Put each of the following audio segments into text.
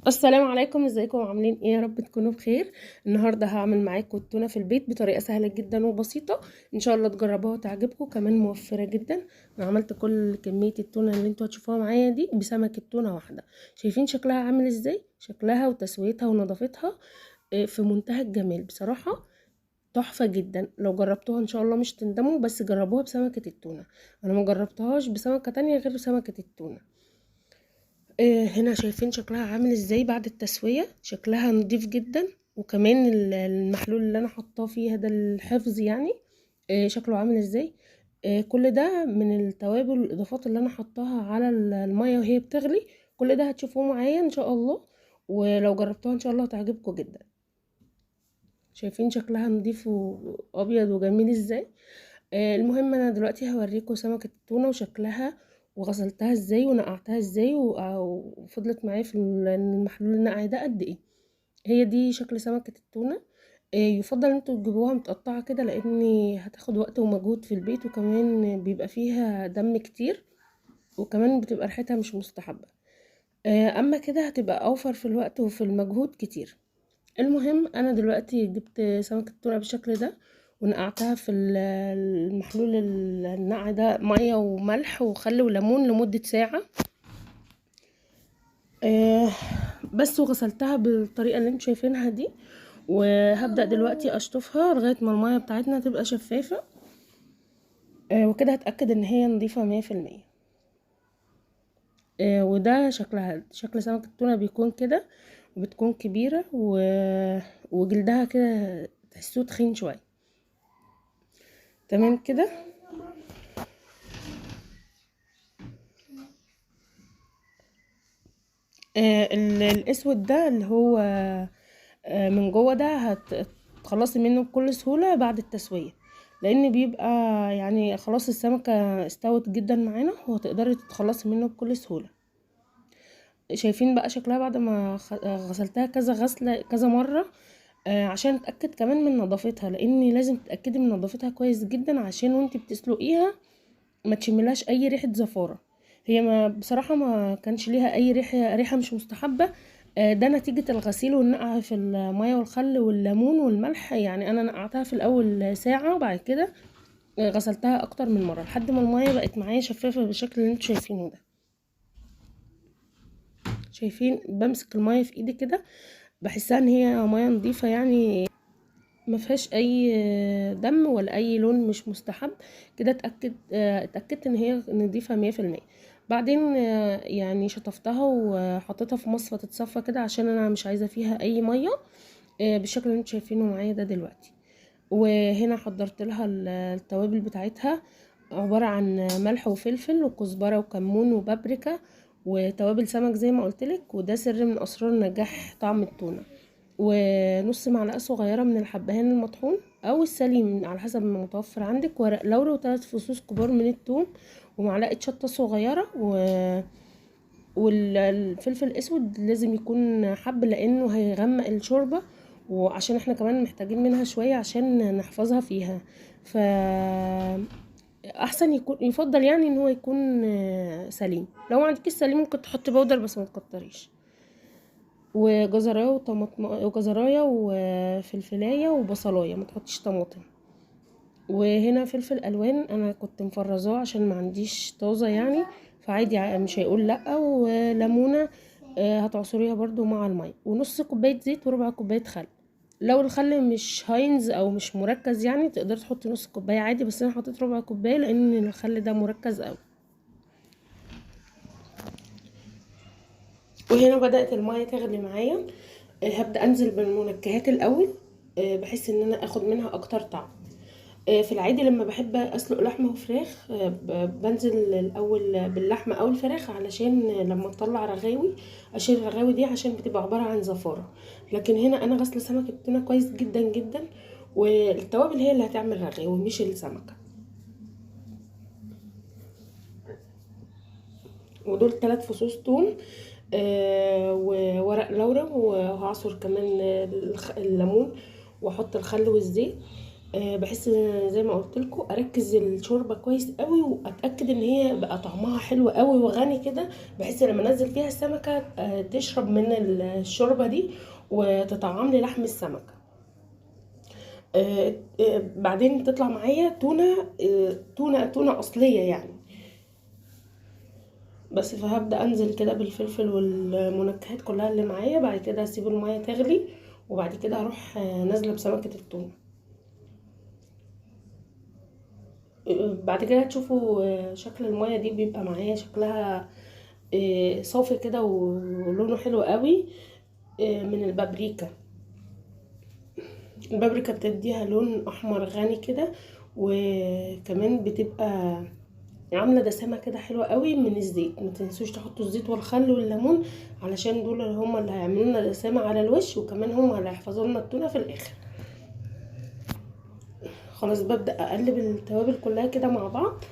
السلام عليكم، ازيكم عاملين ايه؟ يا رب تكونوا بخير. النهارده هعمل معاكم التونه في البيت بطريقه سهله جدا وبسيطه. ان شاء الله تجربوها وتعجبكم، كمان موفره جدا. انا عملت كل كميه التونه اللي انتوا هتشوفوها معايا دي بسمكه تونه واحده. شايفين شكلها عامل ازاي؟ شكلها وتسويتها ونظافتها في منتهى الجمال بصراحه. تحفه جدا، لو جربتوها ان شاء الله مش تندموا، بس جربوها بسمكه التونه. انا ما جربتهاش بسمكه تانية غير سمكه التونه. هنا شايفين شكلها عامل ازاي بعد التسوية؟ شكلها نضيف جدا. وكمان المحلول اللي انا حطاه فيها ده الحفظ يعني. شكله عامل ازاي؟ كل ده من التوابل والاضافات اللي انا حطاها على المية وهي بتغلي. كل ده هتشوفوه معايا ان شاء الله، ولو جربتوها ان شاء الله هتعجبكم جدا. شايفين شكلها نضيف وابيض وجميل ازاي؟ المهم انا دلوقتي هوريكم سمكة التونة وشكلها، وغسلتها ازاي ونقعتها ازاي وفضلت معايا في المحلول النقع ده قد ايه. هي دي شكل سمكة التونة. يفضل ان انتوا تجيبوها متقطعة كده، لان هتاخد وقت ومجهود في البيت، وكمان بيبقى فيها دم كتير، وكمان بتبقى ريحتها مش مستحبة. اما كده هتبقى اوفر في الوقت وفي المجهود كتير. المهم انا دلوقتي جبت سمكة التونة بالشكل ده، ونقعتها في المحلول النقع ده مية وملح وخل وليمون لمدة ساعة. آه بس وغسلتها بالطريقة اللي انتوا شايفينها دي، وهبدأ دلوقتي اشطفها لغاية ما المية بتاعتنا تبقى شفافة. وكده هتأكد ان هي نظيفة 100%. وده شكلها، شكل سمكة التونة بيكون كده، وبتكون كبيرة وجلدها كده تحسوه تخين شوية. تمام كده. الاسود ده اللي هو من جوه ده هتخلصي منه بكل سهولة بعد التسوية، لان بيبقى يعني خلاص السمكة استوت جدا معانا، وهتقدري تتخلصي منه بكل سهولة. شايفين بقى شكلها بعد ما غسلتها كذا غسلة كذا مرة، عشان اتأكد كمان من نظافتها، لان لازم تتأكدي من نظافتها كويس جدا عشان وانتي بتسلقيها ما تشملهاش اي ريحة زفارة. هي ما بصراحة ما كانش ليها اي ريحة مش مستحبة. ده نتيجة الغسيل والنقع في المية والخل والليمون والملح. يعني انا نقعتها في الاول ساعة، وبعد كده غسلتها اكتر من مرة لحد ما المية بقت معايا شفافة بالشكل اللي انتوا شايفينه ده. شايفين بمسك المية في ايدي كده بحسها ان هي مية نظيفة، يعني ما فيهاش اي دم ولا اي لون مش مستحب. كده اتاكدت ان هي نضيفه 100%. بعدين يعني شطفتها وحطيتها في مصفى تتصفى كده، عشان انا مش عايزه فيها اي ميه. بالشكل اللي انتوا شايفينه معايا ده دلوقتي. وهنا حضرت لها التوابل بتاعتها، عباره عن ملح وفلفل وكزبره وكمون وبابريكا وتوابل سمك زي ما قلتلك. وده سر من اسرار نجاح طعم التونه. ونص معلقه صغيره من الحبهان المطحون او السليم على حسب ما متوفر عندك، ورق لورا، وثلاث فصوص كبار من الثوم، ومعلقه شطه صغيره والفلفل الاسود لازم يكون حب لانه هيغمق الشوربه، وعشان احنا كمان محتاجين منها شويه عشان نحفظها فيها. ف احسن يكون، يفضل يعني ان هو يكون سليم. لو ما عندكش سليم ممكن تحطي بودر بس ما تكتريش. وجزرايه وطماطم وجزرايه وفلفلايه وبصلايه، ما تحطيش طماطم. وهنا فلفل الوان انا كنت مفرزاه عشان ما عنديش طازه يعني، فعادي مش هيقول لا. وليمونه هتعصريها برضو مع الميه، ونص كوبايه زيت وربع كوبايه خل. لو الخل مش هاينز او مش مركز يعني تقدر تحطي نص كوبايه عادي، بس انا حطيت ربع كوبايه لان الخل ده مركز قوي. وهنا بدأت المية تغلي معايا. هبدأ انزل بالمنكهات الاول، بحيث ان انا اخد منها اكتر طعم. في العادي لما بحب اسلق لحمه وفراخ بنزل الاول باللحمه او الفراخ، علشان لما اطلع رغاوي اشيل الرغاوي دي عشان بتبقى عباره عن زفاره. لكن هنا انا غسله سمكه التونه كويس جدا جدا، والتوابل هي اللي هتعمل رغاوي مش السمكه. ودول 3 فصوص توم، وورق لورا، وهعصر كمان الليمون، واحط الخل والزيت. بحس زي ما قلت لكم اركز الشوربه كويس قوي، واتاكد ان هي بقى طعمها حلو قوي وغني كده، بحيث لما انزل فيها السمكه تشرب من الشوربه دي وتطعم لي لحم السمكه. بعدين تطلع معايا تونه اصليه يعني. بس فهبدا انزل كده بالفلفل والمنكهات كلها اللي معايا، بعد كده اسيب الميه تغلي، وبعد كده هروح نازله بسمكه التونه. بعد كده هتشوفوا شكل المية دي بيبقى معايا شكلها صافي كده ولونه حلو قوي من البابريكا. البابريكا بتديها لون احمر غني كده، وكمان بتبقى عامله دسامه كده حلوه قوي من الزيت. ما تنسوش تحطوا الزيت والخل والليمون، علشان دول هما اللي هيعملوا لنا دسامه على الوش، وكمان هما اللي هيحفظوا لنا التونه في الاخر. خلاص ببدا اقلب التوابل كلها كده مع بعض،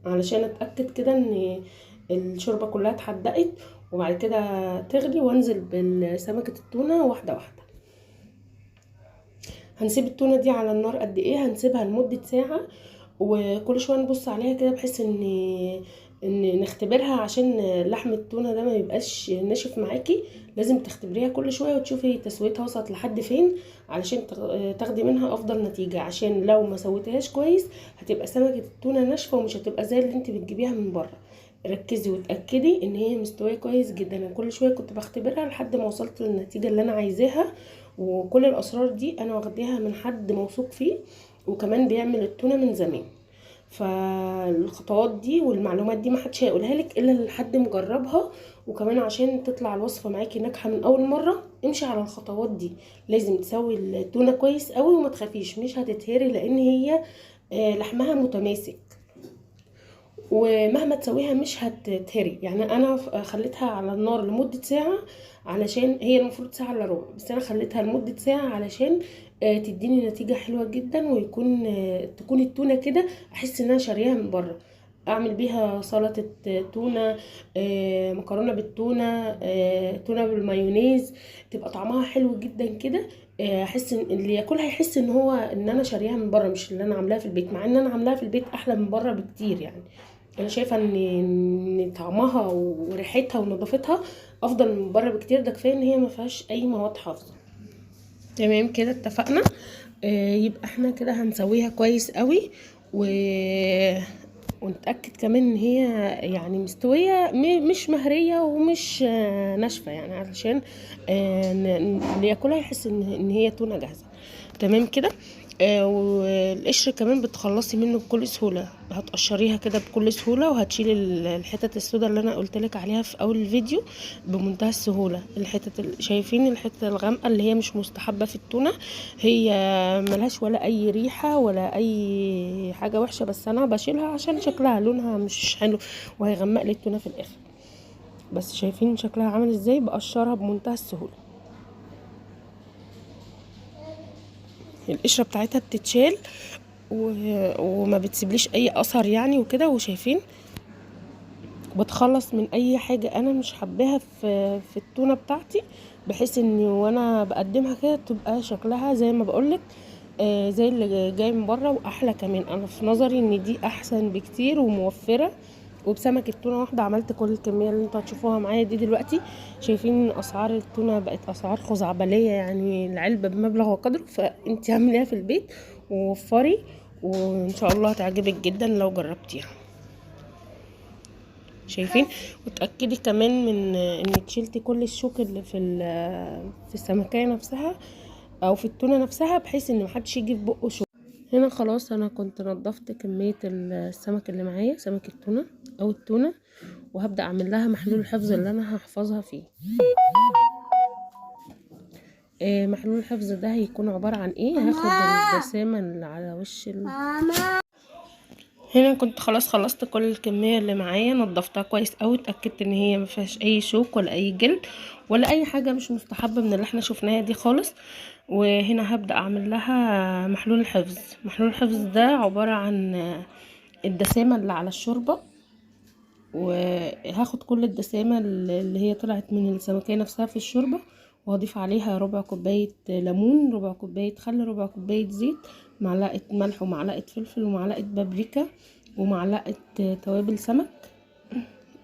علشان اتاكد كده ان الشوربه كلها اتحدقت، وبعد كده تغلي وانزل بسمكه التونه واحده واحده. هنسيب التونه دي على النار قد ايه؟ هنسيبها لمده ساعه، وكل شويه نبص عليها كده بحيث ان نختبرها، عشان لحم التونه ده ما يبقاش ناشف معاكي. لازم تختبريها كل شويه وتشوفي تسويتها وصلت لحد فين، علشان تاخدي منها افضل نتيجه. عشان لو ما سويتهاش كويس هتبقى سمكه التونه ناشفه ومش هتبقى زي اللي انت بتجيبيها من بره. ركزي وتاكدي ان هي مستويه كويس جدا. انا كل شويه كنت بختبرها لحد ما وصلت للنتيجه اللي انا عايزاها، وكل الاسرار دي انا واخداها من حد موثوق فيه، وكمان بيعمل التونه من زمان. فالخطوات دي والمعلومات دي محدش هيقولها لك الا لحد مجربها. وكمان عشان تطلع الوصفه معاكي ناجحه من اول مره، امشي على الخطوات دي. لازم تسوي التونه كويس قوي وما تخافيش مش هتتهري، لان هي لحمها متماسك، ومهما تسويها مش هتتهري. يعني انا خليتها على النار لمدة ساعة، علشان هي المفروض ساعة الا ربع، بس انا خليتها لمدة ساعة علشان تديني نتيجة حلوة جدا، ويكون تكون التونة كده احس ان انا شاريها من بره. اعمل بيها سلطة تونة، مكرونة بالتونة، تونة بالمايونيز، تبقى طعمها حلو جدا كده. احس ان اللي ياكلها يحس ان انا شاريها من بره، مش اللي انا عاملاها في البيت، مع ان انا عاملاها في البيت احلى من بره بكتير يعني. انا شايفه ان طعمها وريحتها ونظافتها افضل من بره بكتير. ده كفايه ان هي ما فيهاش اي مواد حافظه. تمام كده اتفقنا. يبقى احنا كده هنسويها كويس قوي، و ونتاكد كمان ان هي يعني مستويه، مش مهريه ومش ناشفه، يعني علشان اللي ياكلها يحس ان هي تونه جاهزه. تمام كده. والقشر كمان بتخلصي منه بكل سهوله، هتقشريها كده بكل سهوله، وهتشيلي الحتت السوداء اللي انا قلتلك عليها في اول الفيديو بمنتهى السهوله. شايفين الحته الغامقه اللي هي مش مستحبه في التونه؟ هي ملهاش ولا اي ريحه ولا اي حاجه وحشه، بس انا بشيلها عشان شكلها لونها مش حلو وهيغمق لي التونه في الاخر. بس شايفين شكلها عامل ازاي؟ بقشرها بمنتهى السهوله. القشره بتاعتها بتتشال وما بتسيبليش اي اثر يعني وكده. وشايفين بتخلص من اي حاجه انا مش حباها في التونه بتاعتي، بحيث ان وانا بقدمها كده تبقى شكلها زي ما بقولك زي اللي جاي من بره واحلى كمان. انا في نظري ان دي احسن بكتير وموفره. وبسمكه تونه واحده عملت كل الكميه اللي انتوا هتشوفوها معايا دي دلوقتي. شايفين اسعار التونه بقت اسعار خزعبليه، يعني العلبه بمبلغ وقدره. فانت اعمليها في البيت ووفري، وان شاء الله هتعجبك جدا لو جربتيها. شايفين؟ وتأكدي كمان من انك شلتي كل الشوك اللي في السمكية نفسها او في التونة نفسها، بحيث ان محدش يجي في بقه شوك. هنا خلاص انا كنت نضفت كمية السمك اللي معايا، سمك التونة او التونة، وهبدأ اعمل لها محلول الحفظ اللي انا هحفظها فيه. محلول الحفظ ده هيكون عبارة عن ايه؟ هاخد الدسامة اللي على وش هنا كنت خلاص خلصت كل الكميه اللي معايا، نضفتها كويس قوي، اتاكدت ان هي ما فيهاش اي شوك ولا اي جلد ولا اي حاجه مش مستحبه من اللي احنا شفناها دي خالص. وهنا هبدا اعمل لها محلول الحفظ. محلول الحفظ ده عباره عن الدسامه اللي على الشوربه، وهاخد كل الدسامه اللي هي طلعت من السمكيه نفسها في الشوربه، وهضيف عليها ربع كوبايه ليمون، ربع كوبايه خل، ربع كوبايه زيت، معلقه ملح ومعلقه فلفل ومعلقه بابريكا ومعلقه توابل سمك.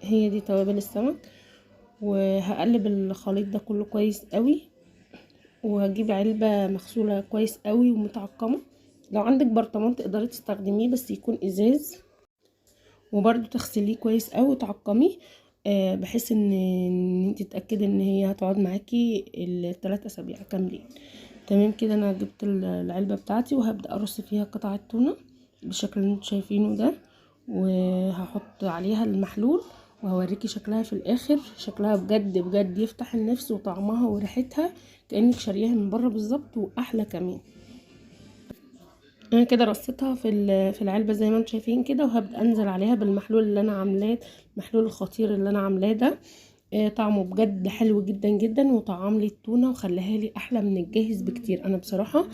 هي دي توابل السمك. وهقلب الخليط ده كله كويس قوي، وهجيب علبة مغسولة كويس قوي ومتعقمة. لو عندك برطمان تقدري تستخدميه بس يكون ازاز، وبرده تغسليه كويس قوي وتعقميه بحيث ان انت تتاكدي ان هي هتقعد معاكي ال3 اسابيع كاملين. تمام كده، انا جبت العلبة بتاعتي وهبدأ ارص فيها قطع التونة بالشكل اللي انتوا شايفينه ده، وهحط عليها المحلول وهوريكي شكلها في الاخر. شكلها بجد بجد يفتح النفس، وطعمها وريحتها كأنك شارياها من بره بالظبط، واحلى كمان. انا كده رصيتها في العلبه زي ما انتم شايفين كده، وهبدا انزل عليها بالمحلول اللي انا عاملاه، المحلول الخطير اللي انا عاملاه ده. طعمه بجد حلو جدا جدا، وطعم لي التونه وخلاها لي احلى من الجاهز بكتير. انا بصراحه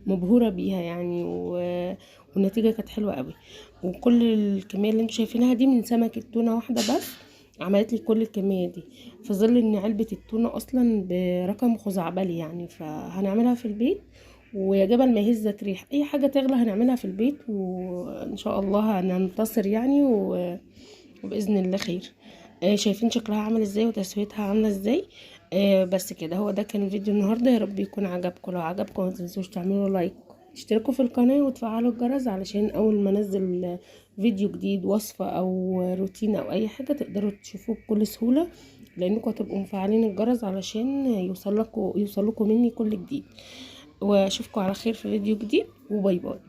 مبهوره بيها يعني، والنتيجه كانت حلوه قوي. وكل الكميه اللي انتم شايفينها دي من سمك التونه واحده بس عملت لي كل الكميه دي، في ظل ان علبه التونه اصلا برقم خزعبلي يعني. فهنعملها في البيت، ويا جبل ما يهزك ريح، اي حاجه تغلى هنعملها في البيت، وان شاء الله هننتصر يعني وباذن الله خير. شايفين شكلها عامل ازاي وتسويتها عامله ازاي. بس كده، هو ده كان الفيديو النهارده. يا رب يكون عجبكم. لو عجبكم ما تنسوش تعملوا لايك، تشتركوا في القناه وتفعلوا الجرس علشان اول ما انزل فيديو جديد، وصفه او روتين او اي حاجه، تقدروا تشوفوه بكل سهوله، لانكم هتبقوا مفعلين الجرس علشان يوصلكوا مني كل جديد. واشوفكم على خير في فيديو جديد، وباي باي.